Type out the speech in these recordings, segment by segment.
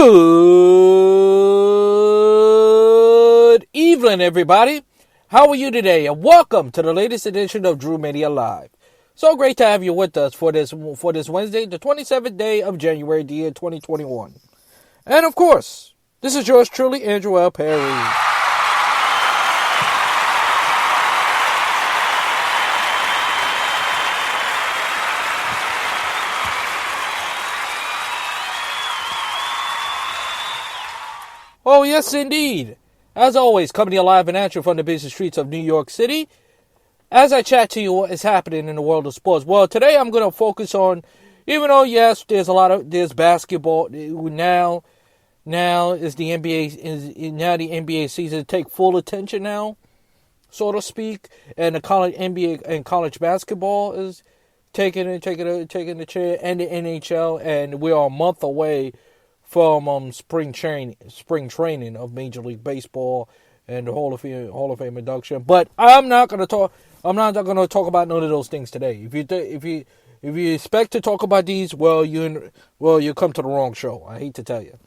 Good evening, everybody. How are you today? And welcome to the latest edition of Drew Media Live. So great to have you with us for this Wednesday, the 27th day of January, the year 2021. And of course, this is yours truly, Andrew L. Perry. Oh, yes, indeed. As always, coming to you live and at you from the busy streets of New York City. As I chat to you what is happening in the world of sports. Well, today I'm going to focus on, even though, yes, there's basketball. Now is the NBA season take full attention now, so to speak. And the college NBA and college basketball is taking the chair, and the NHL. And we are a month away from spring training of Major League Baseball and the Hall of Fame induction. But I'm not going to talk about none of those things today. If you expect to talk about these, well, you come to the wrong show. I hate to tell you.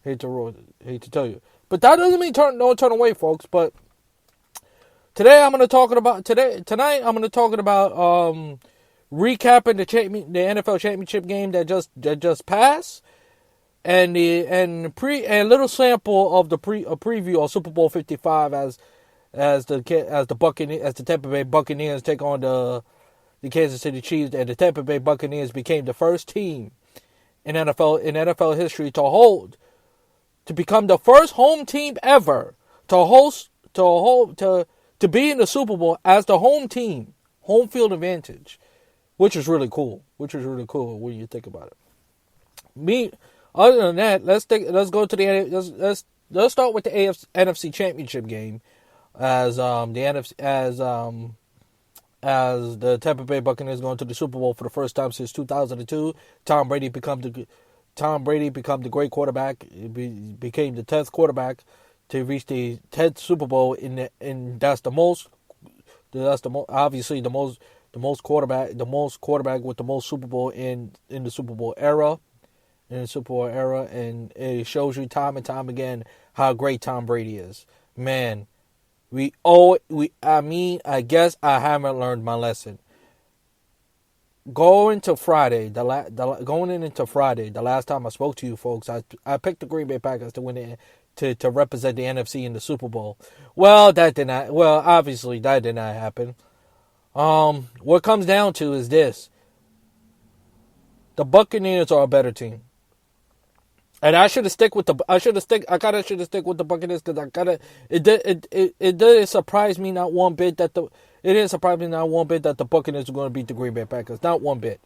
Hate to tell you. But that doesn't mean turn away, folks. But tonight I'm going to talk about recapping the NFL championship game that just passed. And a little sample of a preview of Super Bowl 55 as the Tampa Bay Buccaneers take on the Kansas City Chiefs, and the Tampa Bay Buccaneers became the first team in NFL history to become the first home team ever to be in the Super Bowl as the home team, home field advantage, which is really cool. When you think about it. Other than that, let's start with the NFC Championship game as the Tampa Bay Buccaneers going to the Super Bowl for the first time since 2002. Tom Brady become the great quarterback. He became the 10th quarterback to reach the 10th Super Bowl obviously the most quarterback with the most Super Bowl in the Super Bowl era. And it shows you time and time again how great Tom Brady is. Man, I guess I haven't learned my lesson. Going into Friday, the last time I spoke to you folks, I picked the Green Bay Packers to win to represent the NFC in the Super Bowl. Well, obviously that did not happen. What it comes down to is this: the Buccaneers are a better team. And I should have stick with the Buccaneers because it didn't surprise me not one bit that the Buccaneers are going to beat the Green Bay Packers, not one bit,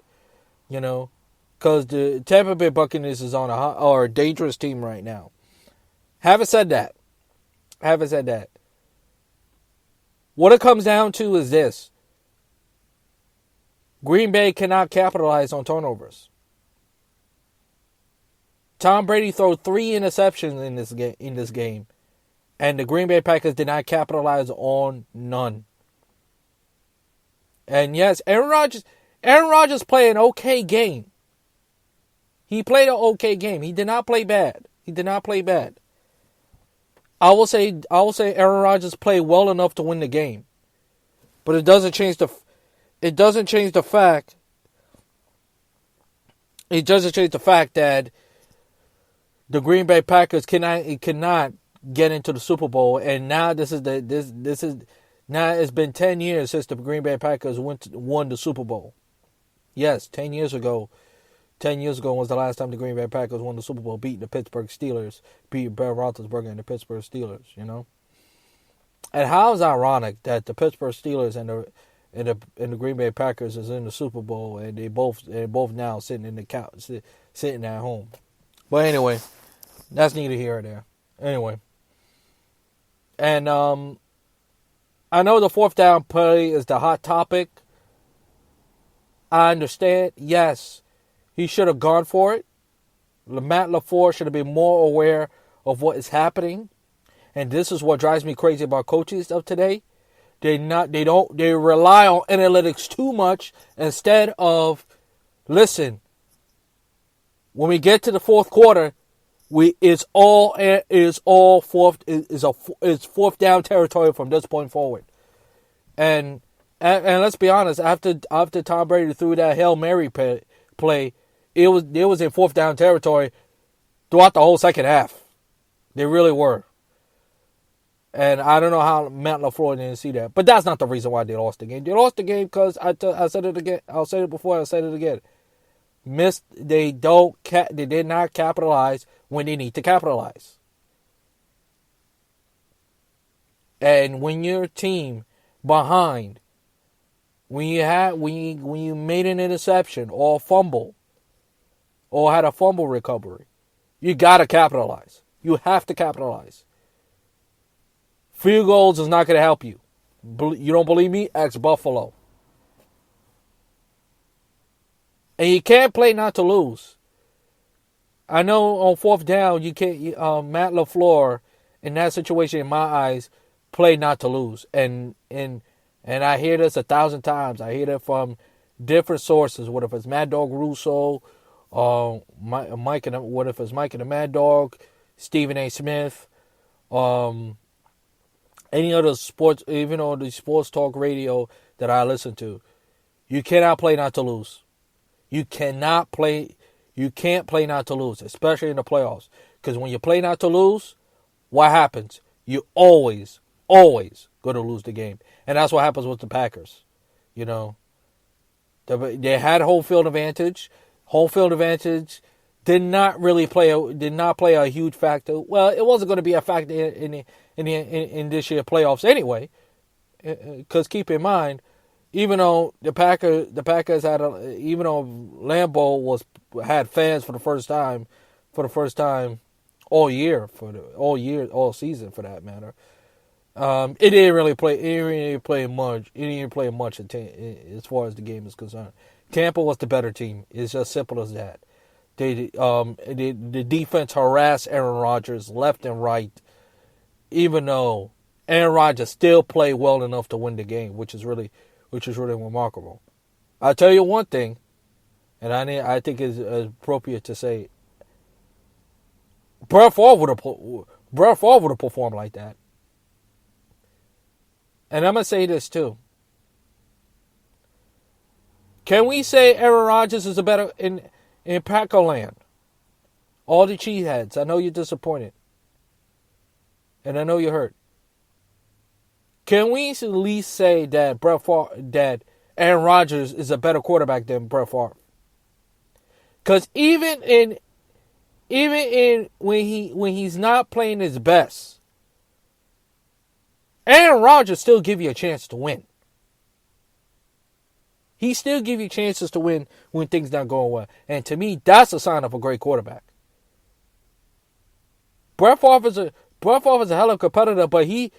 because the Tampa Bay Buccaneers is are a dangerous team right now. Haven't said that. What it comes down to is this: Green Bay cannot capitalize on turnovers. Tom Brady threw 3 interceptions in this game, and the Green Bay Packers did not capitalize on none. And yes, Aaron Rodgers played an okay game. He played an okay game. He did not play bad. I will say Aaron Rodgers played well enough to win the game, but it doesn't change the fact that the Green Bay Packers cannot get into the Super Bowl, and now it's been 10 years since the Green Bay Packers won the Super Bowl. Yes, 10 years ago. 10 years ago was the last time the Green Bay Packers won the Super Bowl, beating the Pittsburgh Steelers, beating Ben Roethlisberger and the Pittsburgh Steelers. And how is ironic that the Pittsburgh Steelers and the Green Bay Packers is in the Super Bowl, and they're both now sitting at home. But anyway, that's neither here or there. Anyway. And I know the fourth down play is the hot topic. I understand. Yes, he should have gone for it. Matt LaFleur should have been more aware of what is happening. And this is what drives me crazy about coaches of today. They rely on analytics too much instead of, listen, when we get to the fourth quarter, It's fourth down territory from this point forward. And let's be honest, after Tom Brady threw that Hail Mary play, it was in fourth down territory throughout the whole second half. They really were. And I don't know how Matt LaFleur didn't see that. But that's not the reason why they lost the game. They lost the game because I said it again. I'll say it before. I'll say it again. They did not capitalize when they need to capitalize. And when your team behind, when you made an interception or a fumble, or had a fumble recovery, you gotta capitalize. You have to capitalize. Field goals is not going to help you. You don't believe me? Ask Buffalo. And you can't play not to lose. I know on fourth down, you can't. Matt LaFleur, in that situation, in my eyes, play not to lose. And I hear this 1,000 times. I hear that from different sources. What if it's Mad Dog Russo? Mike and what if it's Mike and the Mad Dog? Stephen A. Smith. Any other sports, even on the sports talk radio that I listen to, you cannot play not to lose. You can't play not to lose, especially in the playoffs. Because when you play not to lose, what happens? You always going to lose the game. And that's what happens with the Packers. You know, they had home field advantage. Home field advantage did not play a huge factor. Well, it wasn't going to be a factor in this year's playoffs anyway. Because keep in mind, even though the Packers even though Lambeau had fans for the first time all season for that matter, it didn't really play much. It didn't play much as far as the game is concerned. Tampa was the better team. It's just simple as that. The defense harassed Aaron Rodgers left and right, even though Aaron Rodgers still played well enough to win the game, which is really remarkable. I'll tell you one thing, and I think it's appropriate to say, Brett Favre would have performed like that. And I'm gonna say this too. Can we say Aaron Rodgers is a better in Packer land? All the cheeseheads, I know you're disappointed. And I know you're hurt. Can we at least say that Aaron Rodgers is a better quarterback than Brett Favre? Because even when he's not playing his best, Aaron Rodgers still give you a chance to win. He still give you chances to win when things not going well. And to me, that's a sign of a great quarterback. Brett Favre is a hell of a competitor, but he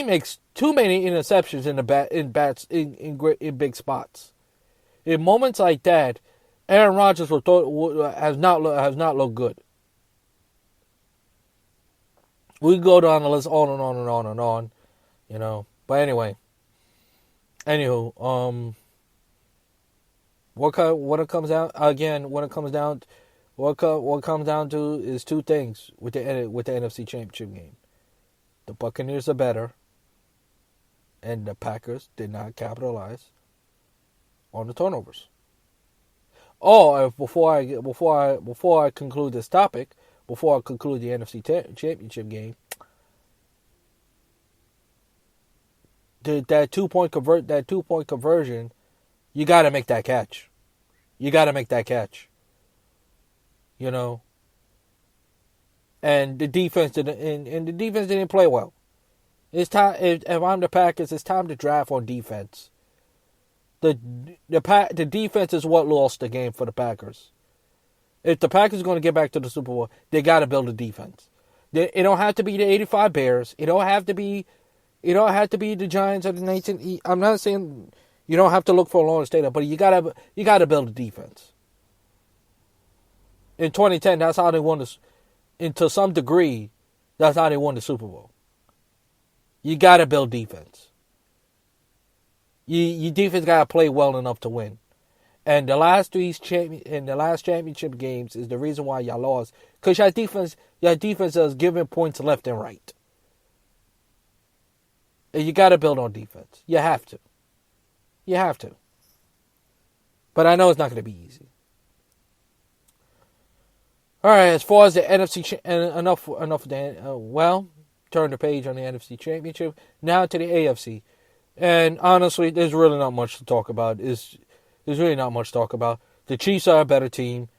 makes too many interceptions in big spots. In moments like that, Aaron Rodgers has not looked good. We can go down the list on and on and on and on, you know. But anyway. Anywho, what comes down to is two things with the NFC Championship game. The Buccaneers are better, and the Packers did not capitalize on the turnovers. Oh, before I conclude this topic, before I conclude the NFC Championship game, that two-point conversion, you got to make that catch. You know, and the defense didn't play well. It's time. If I'm the Packers, it's time to draft on defense. The defense is what lost the game for the Packers. If the Packers are going to get back to the Super Bowl, they got to build a defense. It don't have to be the '85 Bears. It don't have to be the Giants or the 19. I'm not saying you don't have to look for a Lawrence Taylor, but you gotta build a defense. In 2010, that's how they won this. And to some degree, that's how they won the Super Bowl. You gotta build defense. Your defense gotta play well enough to win. And the last championship games is the reason why y'all lost. Because your defense is giving points left and right. And you got to build on defense. You have to. You have to. But I know it's not going to be easy. All right, as far as the NFC, enough of that. Turn the page on the NFC Championship. Now to the AFC. And honestly, there's really not much to talk about. There's really not much to talk about. The Chiefs are a better team.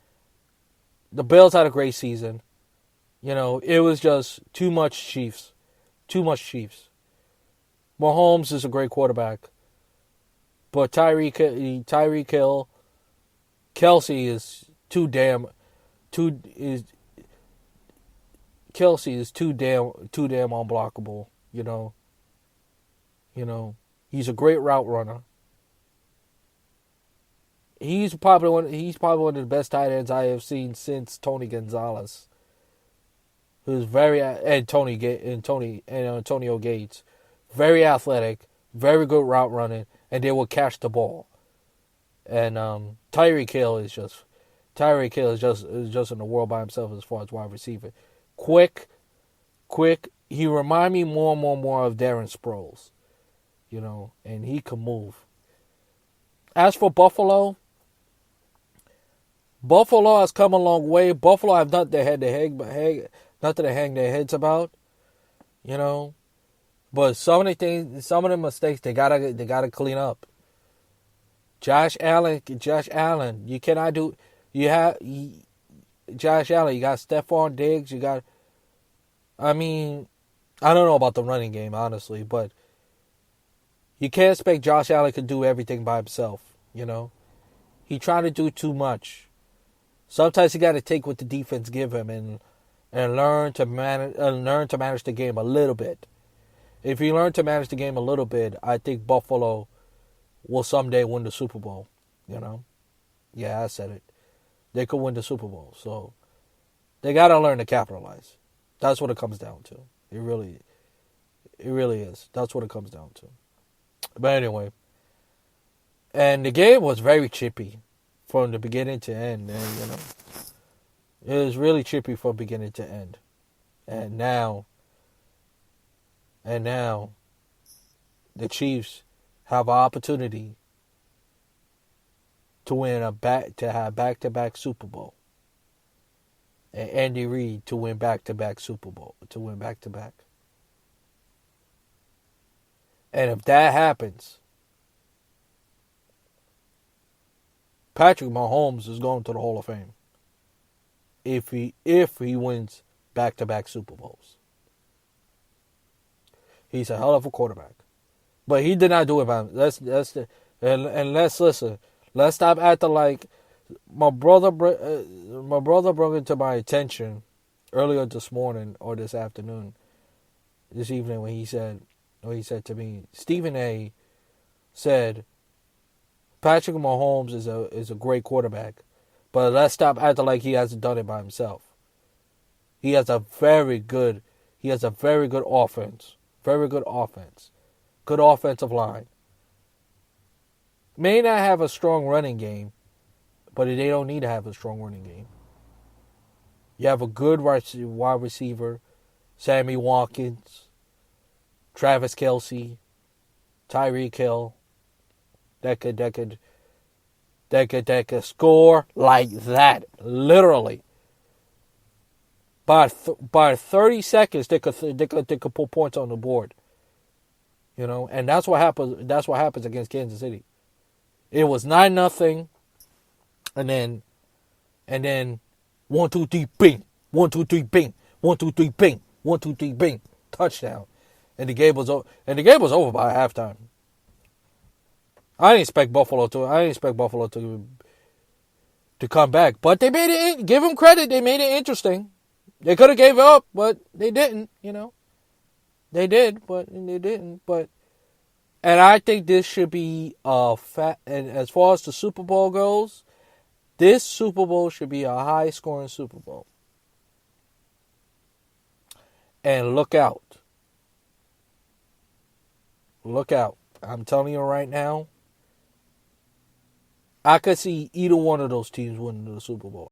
The Bills had a great season. You know, it was just too much Chiefs. Too much Chiefs. Mahomes is a great quarterback. But Tyreek Hill, Kelsey is too damn unblockable, you know. He's a great route runner. He's probably one of the best tight ends I have seen since Tony Gonzalez. Who's Antonio Gates. Very athletic, very good route running, and they will catch the ball. And Tyreek Hill is just in the world by himself as far as wide receiver. Quick. He remind me more and more of Darren Sproles, you know, and he can move. As for Buffalo has come a long way. Buffalo have nothing to hang their heads about, you know. But some of the mistakes they gotta clean up. Josh Allen, you cannot do. You have Josh Allen. You got Stephon Diggs. I don't know about the running game, honestly, but you can't expect Josh Allen to do everything by himself. You know, he trying to do too much. Sometimes you got to take what the defense give him and learn to manage the game a little bit. If you learn to manage the game a little bit, I think Buffalo will someday win the Super Bowl. You know, yeah, I said it. They could win the Super Bowl, so they got to learn to capitalize. That's what it comes down to. It really is. That's what it comes down to. But anyway, and the game was very chippy from the beginning to end. And, you know, it was really chippy from beginning to end. And now, the Chiefs have an opportunity to have back-to-back Super Bowl. And Andy Reid to win back-to-back Super Bowl, to win back-to-back. And if that happens, Patrick Mahomes is going to the Hall of Fame. If he wins back-to-back Super Bowls. He's a hell of a quarterback. But he did not do it by himself. Let's listen. Let's stop acting like my brother brought it to my attention earlier this morning or this evening when he said to me, Stephen A. said Patrick Mahomes is a great quarterback, but let's stop acting like he hasn't done it by himself. He has a very good offense. Very good offense. Good offensive line. May not have a strong running game, but they don't need to have a strong running game. You have a good wide receiver, Sammy Watkins, Travis Kelce, Tyreek Hill, that could score like that, literally. By 30 seconds, they could put points on the board. You know, and that's what happens. That's what happens against Kansas City. It was 9-0, and then 1, 2, 3, bing, 1, 2, 3, bing, 1, 2, 3, bing, 1, 2, 3, bing, touchdown, and the game was over. And the game was over by halftime. I didn't expect Buffalo to come back, but they made it. Give them credit. They made it interesting. They could have gave up, but they didn't. You know, they did, but they didn't. And I think this should be and as far as the Super Bowl goes, this Super Bowl should be a high-scoring Super Bowl. And look out. Look out. I'm telling you right now, I could see either one of those teams winning the Super Bowl.